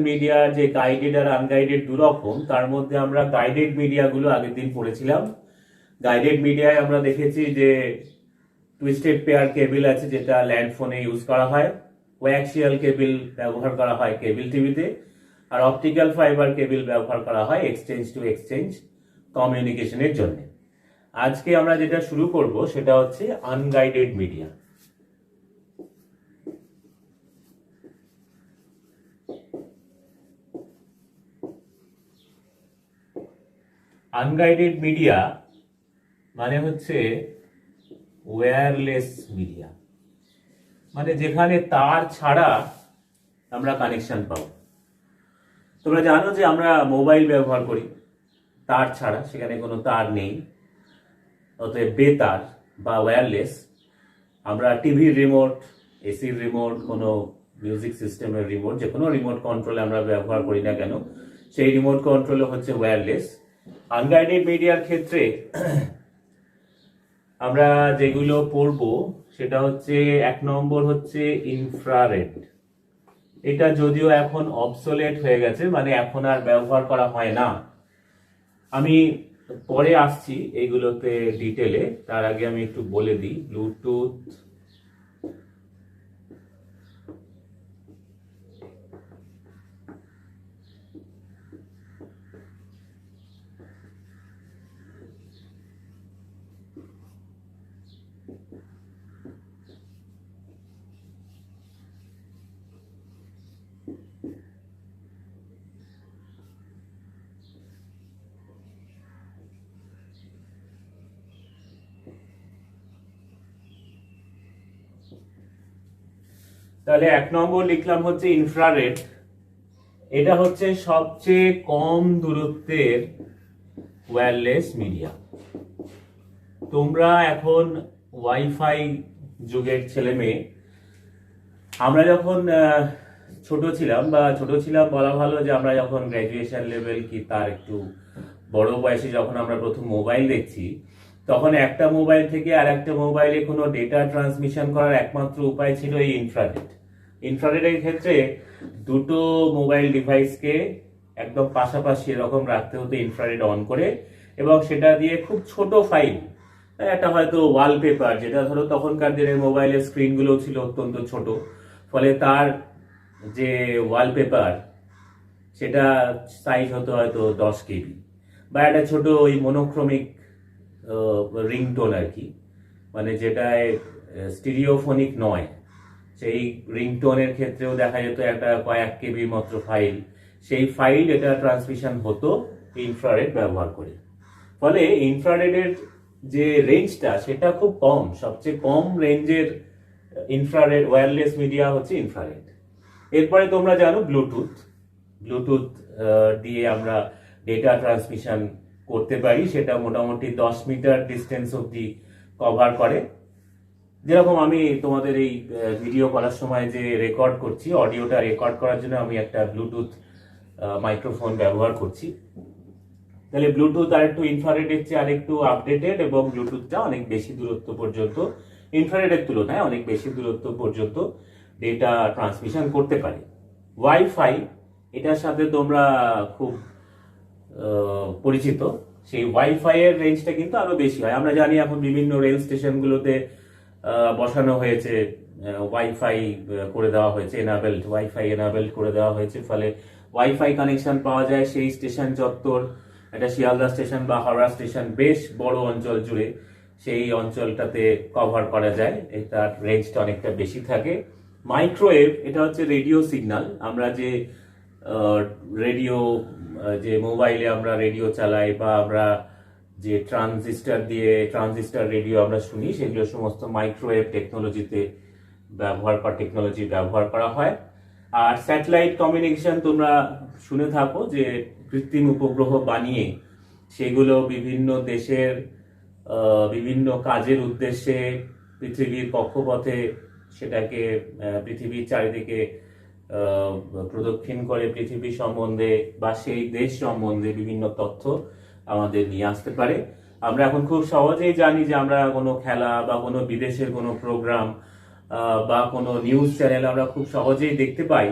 মিডিয়ার যে গাইডেড আর আনগাইডেড দু রকম, তার মধ্যে আমরা গাইডেড মিডিয়াগুলো আগের দিন পড়েছিলাম। গাইডেড মিডিয়ায় আমরা দেখেছি যে টুইস্টেড পেয়ার কেবল আছে, যেটা ল্যান্ড ফোনে ইউজ করা হয়। কোয়াক্সিয়াল কেবল ব্যবহার করা হয় কেবল টিভিতে, আর অপটিক্যাল ফাইবার কেবল ব্যবহার করা হয় এক্সচেঞ্জ টু এক্সচেঞ্জ কমিউনিকেশনের জন্য। আজকে আমরা যেটা শুরু করব সেটা হচ্ছে আনগাইডেড মিডিয়া। আনগাইডেড মিডিয়া মানে হচ্ছে ওয়্যারলেস মিডিয়া, মানে যেখানে তার ছাড়া আমরা কানেকশন পাবো। তোমরা জানো যে আমরা মোবাইল ব্যবহার করি তার ছাড়া, সেখানে কোনো তার নেই, অতএব বেতার বা ওয়্যারলেস। আমরা টিভির রিমোট, এসির রিমোট, কোনো মিউজিক সিস্টেমের রিমোট, যে কোনো রিমোট কন্ট্রোলে আমরা ব্যবহার করি না কেন, সেই রিমোট কন্ট্রোলে হচ্ছে ওয়্যারলেস। আনগাইডেড মিডিয়ার ক্ষেত্রে আমরা যেগুলো পড়ব সেটা হচ্ছে 1 নম্বর হচ্ছে ইনফ্রারেড। এটা যদিও এখন অবসোলেট হয়ে গেছে, মানে এখন আর ব্যবহার করা হয় না। আমি পরে আসছি এইগুলোতে ডিটেলে, তার আগে আমি একটু বলে দিই। ব্লুটুথ, তাহলে 1 নম্বর লিখলাম হচ্ছে ইনফ্রারেড। এটা হচ্ছে সবচেয়ে কম দূরত্বের ওয়্যারলেস মিডিয়া। তোমরা এখন ওয়াইফাই যুগের ছেলে মেয়ে। আমরা যখন ছোট ছিলাম বলা ভালো, যে আমরা যখন গ্র্যাজুয়েশন লেভেল কি তার একটু বড় বয়সে যখন আমরা প্রথম মোবাইল দেখছি, তখন একটা মোবাইল থেকে আর একটা মোবাইলে কোনো ডেটা ট্রান্সমিশন করার একমাত্র উপায় ছিল এই ইনফ্রারেড। ইনফ্রারেডের ক্ষেত্রে দুটো মোবাইল ডিভাইসকে একদম পাশাপাশি এরকম রাখতে হতো ইনফ্রারেড অন করে, এবং সেটা দিয়ে খুব ছোট ফাইল, একটা হয়তো ওয়ালপেপার, যেটা ধরো তখনকার দিনের মোবাইলের স্ক্রিনগুলো ছিল অত্যন্ত ছোট, ফলে তার যে ওয়ালপেপার সেটা সাইজ হতো হয়তো 10 কেবি, বা একটা ছোট ওই মনোক্রমিক রিংটোন আর কি, মানে যেটায় স্টিরিওফোনিক নয়, সেই রিংটোনের ক্ষেত্রেও দেখা যেত একটা কয়েক কেবির মাত্র ফাইল। সেই ফাইল এটা ট্রান্সমিশন হতো ইনফ্রারেড ব্যবহার করে। ফলে ইনফ্রারেডের যে রেঞ্জটা সেটা খুব কম, সবচেয়ে কম রেঞ্জের ইনফ্রারেড ওয়্যারলেস মিডিয়া হচ্ছে ইনফ্রারেড। এরপরে তোমরা জানো ব্লুটুথ। ব্লুটুথ দিয়ে আমরা ডেটা ট্রান্সমিশন করতে পারি, সেটা মোটামুটি 10 মিটার ডিস্টেন্স অব্দি কভার করে। যেরকম আমি তোমাদের এই ভিডিও করার সময় যে রেকর্ড করছি, অডিওটা রেকর্ড করার জন্য আমি একটা ব্লুটুথ মাইক্রোফোন ব্যবহার করছি। তাহলে ব্লুটুথ আর একটু ইনফ্রারেডের চেয়ে আরেকটু আপডেটেড, এবং ব্লুটুথটা অনেক বেশি দূরত্ব পর্যন্ত, ইনফ্রারেডের তুলনায় অনেক বেশি দূরত্ব পর্যন্ত ডেটা ট্রান্সমিশন করতে পারে। ওয়াইফাই, এটার সাথে তোমরা খুব পরিচিত। সেই ওয়াইফাই এর রেঞ্জটা কিন্তু আরো বেশি হয়। আমরা জানি এখন বিভিন্ন রেল স্টেশনগুলোতে বসানো হয়েছে ওয়াইফাই, করে দেওয়া হয়েছে এনাবেলড, ওয়াইফাই এনাবেলড করে দেওয়া হয়েছে, ফলে ওয়াইফাই কানেকশন পাওয়া যায় সেই স্টেশন চত্বর, একটা শিয়ালদা স্টেশন বা হাওড়া স্টেশন বেশ বড় অঞ্চল জুড়ে, সেই অঞ্চলটাতে কভার করা যায়। এটার রেঞ্জটা অনেকটা বেশি থাকে। মাইক্রোওয়েভ, এটা হচ্ছে রেডিও সিগন্যাল। আমরা যে রেডিও, যে মোবাইলে আমরা রেডিও চালাই, বা আমরা যে ট্রানজিস্টার রেডিও আমরা শুনি, সেগুলো সমস্ত মাইক্রোওয়েভ টেকনোলজি ব্যবহার করা হয়। আর স্যাটেলাইট কমিউনিকেশন তোমরা শুনে থাকো, যে কৃত্রিম উপগ্রহ বানিয়ে সেগুলো বিভিন্ন দেশের বিভিন্ন কাজের উদ্দেশ্যে পৃথিবীর কক্ষপথে সেটাকে পৃথিবীর চারিদিকে প্রদক্ষিণ করে পৃথিবী সম্বন্ধে বা সেই দেশ সম্বন্ধে বিভিন্ন তথ্য আমাদের নিয়ে আসতে পারে। আমরা এখন খুব সহজেই জানি যে আমরা কোনো খেলা বা কোনো বিদেশের কোনো প্রোগ্রাম বা কোনো নিউজ চ্যানেল আমরা খুব সহজেই দেখতে পাই,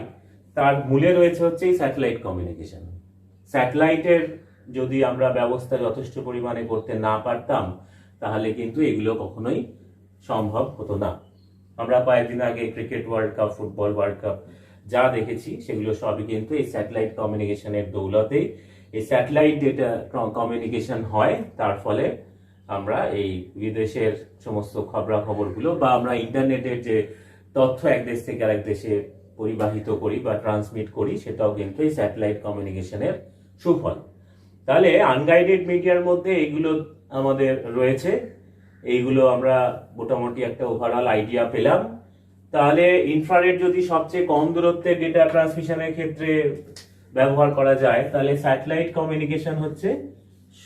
তার মূলে রয়েছে হচ্ছে এই স্যাটেলাইট কমিউনিকেশন। স্যাটেলাইটের যদি আমরা ব্যবস্থা যথেষ্ট পরিমাণে করতে না পারতাম, তাহলে কিন্তু এগুলো কখনোই সম্ভব হতো না। আমরা কয়েকদিন আগে cricket world cup, football world cup যা দেখেছি, সেগুলো সবই কিন্তু এই স্যাটেলাইট কমিউনিকেশনের দৌলতেই, এই স্যাটেলাইট ডেটা কমিউনিকেশন হয়, তার ফলে আমরা এই বিদেশের সমস্ত খবরাখবরগুলো বা আমরা ইন্টারনেটের যে তথ্য এক দেশ থেকে আরেক দেশে পরিবাহিত করি বা ট্রান্সমিট করি, সেটাও কিন্তু এই স্যাটেলাইট কমিউনিকেশনের সুফল। তাহলে আনগাইডেড মিডিয়ার মধ্যে এইগুলো আমাদের রয়েছে, এইগুলো আমরা মোটামুটি একটা ওভারঅল আইডিয়া পেলাম। তাহলে ইনফ্রারেড যদি সবচেয়ে কম দূরত্বের ডেটা ট্রান্সমিশনের ক্ষেত্রে ব্যবহার করা যায়, তাহলে স্যাটেলাইট কমিউনিকেশন হচ্ছে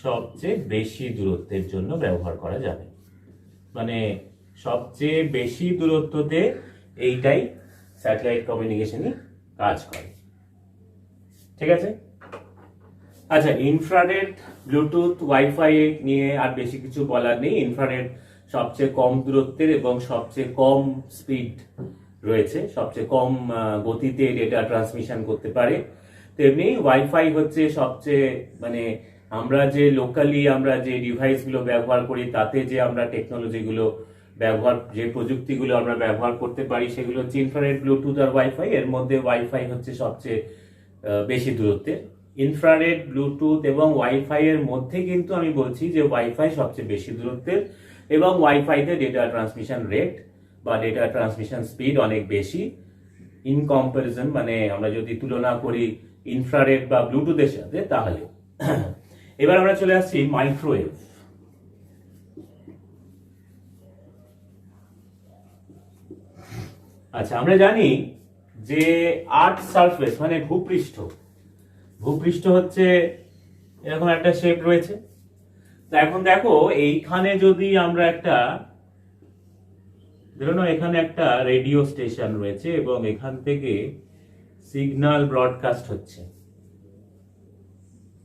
সবচেয়ে বেশি দূরত্বের জন্য ব্যবহার করা যাবে। মানে সবচেয়ে বেশি দূরত্বতে এইটাই স্যাটেলাইট কমিউনিকেশনই কাজ করে। ঠিক আছে? আচ্ছা, ইনফ্রারেড, ব্লুটুথ, ওয়াইফাই নিয়ে আর বেশি কিছু বলার নেই। ইনফ্রারেড সবচেয়ে কম দূরত্বের এবং সবচেয়ে কম স্পিড রয়েছে, সবচেয়ে কম গতিতে ডেটা ট্রান্সমিশন করতে পারে। তেমনি ওয়াইফাই হচ্ছে সবচেয়ে, মানে আমরা যে লোকালি আমরা যে ডিভাইসগুলো ব্যবহার করি, তাতে যে আমরা টেকনোলজিগুলো ব্যবহার, যে প্রযুক্তিগুলো আমরা ব্যবহার করতে পারি, সেগুলো হচ্ছে ইনফ্রারেড, ব্লুটুথ আর ওয়াইফাই। এর মধ্যে ওয়াইফাই হচ্ছে সবচেয়ে বেশি দূরত্বের। ইনফ্রারেড, ব্লুটুথ এবং ওয়াইফাই এর মধ্যে কিন্তু আমি বলছি যে ওয়াইফাই সবচেয়ে বেশি দূরত্বের, এবং ওয়াইফাইতে ডেটা ট্রান্সমিশন রেট বা ডেটা ট্রান্সমিশন স্পিড অনেক বেশি ইন কম্পারিজন, মানে আমরা যদি তুলনা করি ইনফ্রারেড বা ব্লুটুথের সাথে। তাহলে এবার আমরা চলে আসছি মাইক্রোওয়েভ। আচ্ছা, আমরা জানি যে আর্থ সারফেস মানে ভূপৃষ্ঠ হচ্ছে এরকম একটা শেপ রয়েছে। তো এখন দেখো, এইখানে যদি আমরা একটা, ধরুন এখানে একটা রেডিও স্টেশন রয়েছে এবং এখান থেকে সিগন্যাল ব্রডকাস্ট হচ্ছে।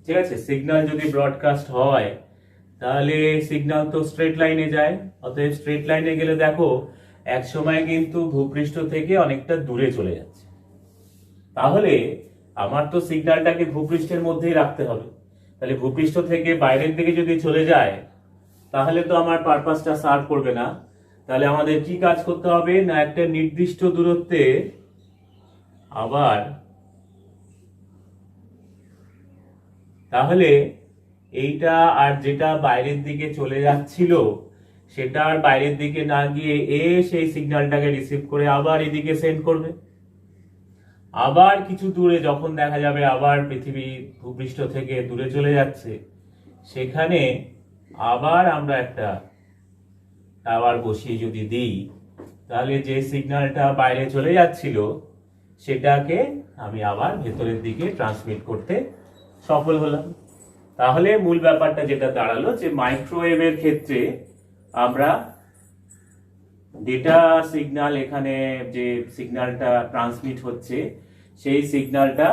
ঠিক আছে? সিগন্যাল যদি ব্রডকাস্ট হয়, তাহলে সিগন্যাল তো স্ট্রেট লাইনে যায়। অতএব স্ট্রেট লাইনে গেলে দেখো এক সময় কিন্তু ভূপৃষ্ঠ থেকে অনেকটা দূরে চলে যাচ্ছে। তাহলে আমার তো সিগন্যালটাকে ভূপৃষ্ঠের মধ্যেই রাখতে হবে। তাহলে ভূপৃষ্ঠ থেকে বাইরের দিকে যদি চলে যায়, তাহলে তো আমার পারপাসটা সার্ভ করবে না। তাহলে আমাদের কি কাজ করতে হবে না, একটা নির্দিষ্ট দূরত্বে আবার, তাহলে এইটা আর যেটা বাইরের দিকে চলে যাচ্ছিল, সেটা আর বাইরের দিকে না গিয়ে সেই সিগন্যালটাকে রিসিভ করে আবার এদিকে সেন্ড করবে। আবার কিছু দূরে যখন দেখা যাবে আবার পৃথিবী ভূপৃষ্ঠ থেকে দূরে চলে যাচ্ছে, সেখানে আবার আমরা একটা টাওয়ার বসিয়ে যদি দিই, তাহলে যে সিগন্যালটা বাইরে চলে যাচ্ছিল, সেটাকে আমি আবার ভেতরের দিকে ট্রান্সমিট করতে সফল হলাম। তাহলে মূল ব্যাপারটা যেটা দাঁড়ালো যে মাইক্রোওয়েভের ক্ষেত্রে আমরা ডেটা সিগন্যাল, এখানে যে সিগন্যালটা ট্রান্সমিট হচ্ছে, সেই সিগন্যালটা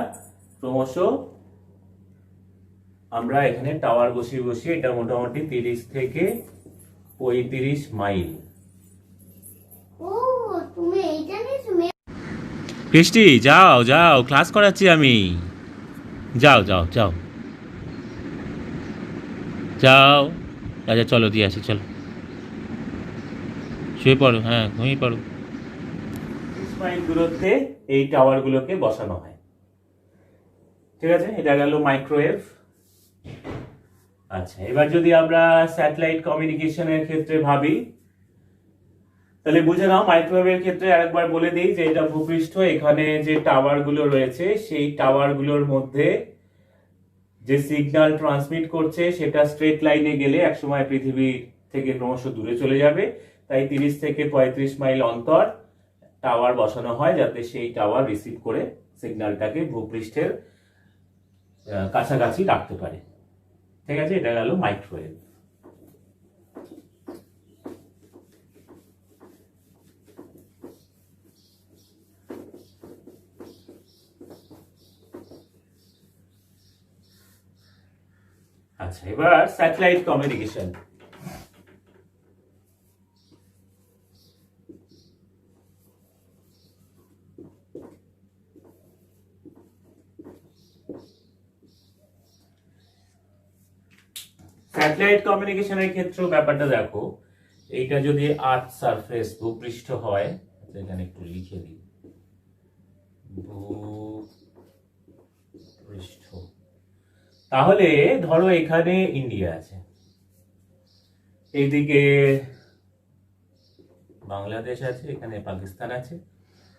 ক্রমশ আমরা এখানে টাওয়ার বসিয়ে বসিয়ে, এটা মোটামুটি 30 থেকে 35 মাইল। বৃষ্টি, যাও যাও, ক্লাস করাচ্ছি আমি, যাও যাও যাও যাও। আচ্ছা চলো, দিয়ে আসি, চলো শুয়ে পড়ো, হ্যাঁ ঘুমিয়ে পড়ো। 30 মাইল দূরত্বে এই টাওয়ারগুলোকে বসানো হয়। ঠিক আছে? এটা গেল মাইক্রোওয়েভ। আচ্ছা, এবার যদি আমরা স্যাটেলাইট কমিউনিকেশনের ক্ষেত্রে ভাবি, তাহলে বুঝে নাও মাইক্রোওয়েভের ক্ষেত্রে আরেকবার বলে দিই যে এটা ভূপৃষ্ঠ, এখানে যে টাওয়ারগুলো রয়েছে, সেই টাওয়ারগুলোর মধ্যে যে সিগন্যাল ট্রান্সমিট করছে, সেটা স্ট্রেট লাইনে গেলে একসময় পৃথিবী থেকে ক্রমশ দূরে চলে যাবে। তাই 30 থেকে 35 মাইল অন্তর টাওয়ার বসানো হয়, যাতে সেই টাওয়ার রিসিভ করে সিগন্যালটাকে ভূপৃষ্ঠের কাছাকাছি রাখতে পারে। ঠিক আছে? এটা গেল মাইক্রোওয়েভ। আচ্ছা, এবার স্যাটেলাইট কমিউনিকেশন। স্যাটেলাইট কমিউনিকেশনের ক্ষেত্রেও ব্যাপারটা দেখো, এইটা যদি আর্থ সারফেস ভূপৃষ্ঠ হয়, এখানে একটু লিখে দিই ভূপৃষ্ঠ, তাহলে ধরো এখানে ইন্ডিয়া আছে, এইদিকে বাংলাদেশ আছে, এখানে পাকিস্তান আছে।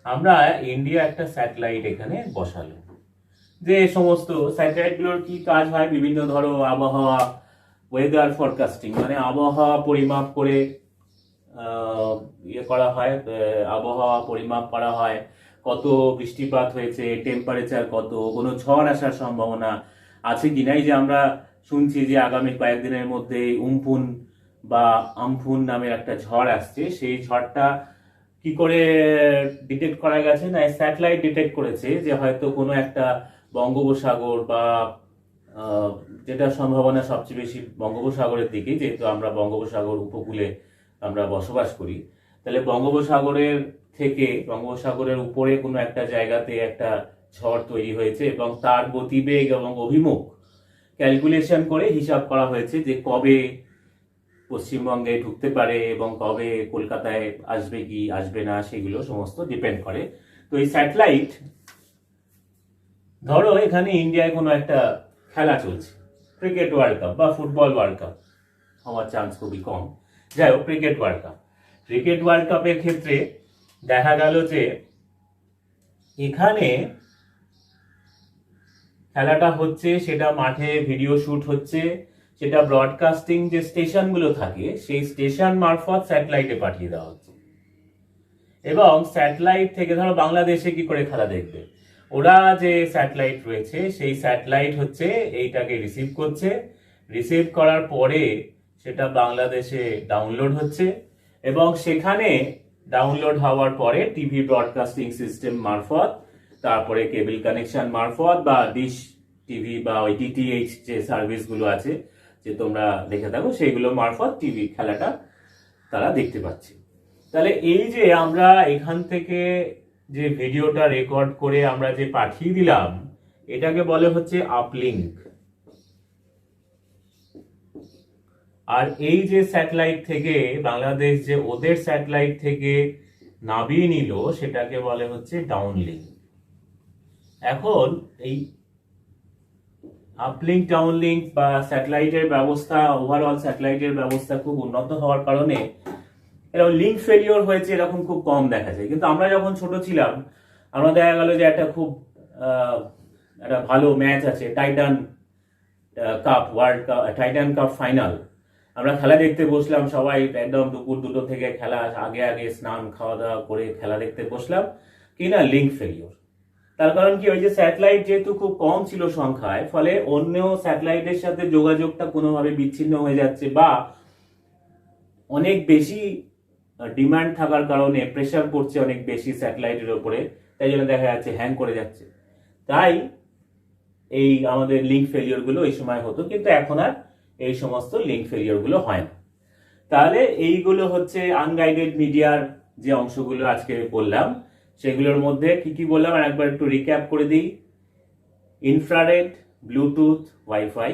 আমরা ইন্ডিয়া একটা স্যাটেলাইট এখানে বসালো, যে সমস্ত স্যাটেলাইট গুলোর কি কাজ হয়, বিভিন্ন ধরো আবহাওয়া, ওয়েদার ফরকাস্টিং, মানে আবহাওয়া পরিমাপ করে ইয়ে করা হয়, আবহাওয়া পরিমাপ করা হয়, কত বৃষ্টিপাত হয়েছে, টেম্পারেচার কত, কোনো ঝড় আসার সম্ভাবনা আছে কিনা। এই যে আমরা শুনছি যে আগামী কয়েকদিনের মধ্যে উমপুন বা আমফুন নামের একটা ঝড় আসছে, সেই ঝড়টা কি করে ডিটেক্ট করা গেছে না, স্যাটেলাইট ডিটেক্ট করেছে যে হয়তো কোনো একটা বঙ্গোপসাগর বা যেটা সম্ভাবনা সবচেয়ে বেশি বঙ্গোপসাগরের দিকে, যেহেতু আমরা বঙ্গোপসাগর উপকূলে আমরা বসবাস করি, তাহলে বঙ্গোপসাগরের থেকে বঙ্গোপসাগরের উপরে কোনো একটা জায়গাতে একটা ঝড় তৈরি হয়েছে এবং তার গতিবেগ এবং অভিমুখ ক্যালকুলেশন করে হিসাব করা হয়েছে যে কবে পশ্চিমবঙ্গে ঢুকতে পারে এবং কবে কলকাতায় আসবে কি আসবে না, সেগুলো সমস্ত ডিপেন্ড করে। তো এই স্যাটেলাইট, ধরো এখানে ইন্ডিয়ায় কোনো একটা খেলা চলছে, ক্রিকেট ওয়ার্ল্ড কাপ বা ফুটবল ওয়ার্ল্ড কাপ, হওয়ার চান্স খুবই কম, যাই হোক cricket world cup. Cricket world কাপের ক্ষেত্রে দেখা গেল যে এখানে খেলাটা হচ্ছে, সেটা মাঠে ভিডিও শুট হচ্ছে, সেটা ব্রডকাস্টিং যে স্টেশনগুলো থাকে সেই স্টেশন মারফত স্যাটেলাইটে পাঠিয়ে দেওয়া হচ্ছে। এবং স্যাটেলাইট থেকে ধরো বাংলাদেশে কি করে খেলা দেখবে, ওরা যে স্যাটেলাইট রয়েছে সেই স্যাটেলাইট হচ্ছে এইটাকে রিসিভ করছে, রিসিভ করার পরে সেটা বাংলাদেশে ডাউনলোড হচ্ছে এবং সেখানে ডাউনলোড হওয়ার পরে টিভি ব্রডকাস্টিং সিস্টেম মারফত, তারপরে কেবল কানেকশন মারফত বা ডিশ টিভি বা ওই ডিটিএইচ যে সার্ভিসগুলো আছে যে তোমরা দেখে থাকো, সেইগুলো মারফত টিভি খেলাটা তারা দেখতে পাচ্ছে। তাহলে এই যে আমরা এখান থেকে যে ভিডিওটা রেকর্ড করে আমরা যে পাঠিয়ে দিলাম, এটাকে বলে হচ্ছে আপলিঙ্ক। আর এই যে স্যাটেলাইট থেকে বাংলাদেশ যে ওদের স্যাটেলাইট থেকে নামিয়ে নিল, সেটাকে বলে হচ্ছে ডাউনলিঙ্ক। এখন এই আপলিঙ্ক, ডাউনলিঙ্ক বা স্যাটেলাইটের ব্যবস্থা, ওভারঅল স্যাটেলাইটের ব্যবস্থা খুব উন্নত হওয়ার কারণে এরকম লিঙ্ক ফেলিওর হয়েছে এরকম খুব কম দেখা যায়। কিন্তু আমরা যখন ছোট ছিলাম, আমরা দেখা গেল যে একটা খুব একটা ভালো ম্যাচ আছে, Titan cup, world cup, Titan cup final, আমরা খেলা দেখতে বসলাম সবাই, একদম দুপুর 2টো থেকে খেলা, আগে আগে স্নান খাওয়া দাওয়া করে খেলা দেখতে বসলাম, কি না লিঙ্ক ফেলিওর। তার কারণ কি, ওই যে স্যাটেলাইট যেহেতু খুব কম ছিল সংখ্যায়, ফলে অন্য স্যাটেলাইটের সাথে যোগাযোগটা কোনোভাবে বিচ্ছিন্ন হয়ে যাচ্ছে বা অনেক বেশি ডিমান্ড থাকার কারণে প্রেসার পড়ছে অনেক বেশি স্যাটেলাইটের উপরে, তাই জন্য দেখা যাচ্ছে হ্যাং করে যাচ্ছে। তাই এই আমাদের লিঙ্ক ফেলিওর গুলো এই সময় হতো, কিন্তু এখন আর এই সমস্ত লিঙ্ক ফেলিওর গুলো হয় না। তাহলে এইগুলো হচ্ছে আনগাইডেড মিডিয়ার যে অংশগুলো আজকে বললাম, সেগুলোর মধ্যে কি কি বললাম আর একবার একটু রিক্যাপ করে দিই। ইনফ্রারেড, ব্লুটুথ, ওয়াইফাই,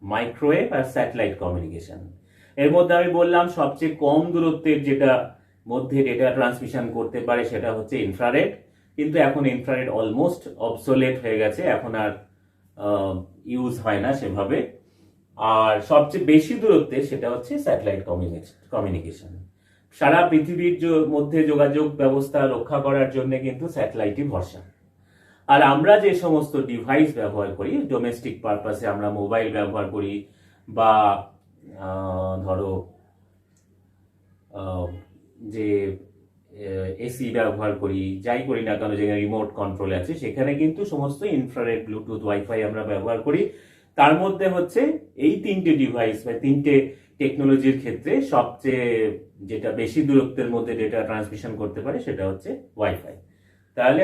মাইক্রোওয়েভ আর স্যাটেলাইট কমিউনিকেশন। এর মধ্যে আমি বললাম সবচেয়ে কম দূরত্বের যেটা মধ্যে ডেটা ট্রান্সমিশন করতে পারে সেটা হচ্ছে ইনফ্রারেড, কিন্তু এখন ইনফ্রারেড অলমোস্ট অবসোলেট হয়ে গেছে, এখন আর ইউজ হয় না সেভাবে। আর সবচেয়ে বেশি দূরত্বে সেটা হচ্ছে স্যাটেলাইট কমিউনিকেশন। সারা পৃথিবীর মধ্যে যোগাযোগ ব্যবস্থা রক্ষা করার জন্য কিন্তু স্যাটেলাইটই ভরসা। আর আমরা যে সমস্ত ডিভাইস ব্যবহার করি ডোমেস্টিক পারপাসে, আমরা মোবাইল ব্যবহার করি বা ধরো যে এসি ব্যবহার করি, যাই করি না কেন, যেখানে রিমোট কন্ট্রোল আছে, সেখানে কিন্তু সমস্ত ইনফ্রারেড, ব্লুটুথ, ওয়াইফাই আমরা ব্যবহার করি। তার মধ্যে হচ্ছে এই 3টে ডিভাইস বা 3টে টেকনোলজির ক্ষেত্রে সবচেয়ে যেটা বেশি দূরত্বের মধ্যে ডেটা ট্রান্সমিশন করতে পারে সেটা হচ্ছে ওয়াইফাই। তাহলে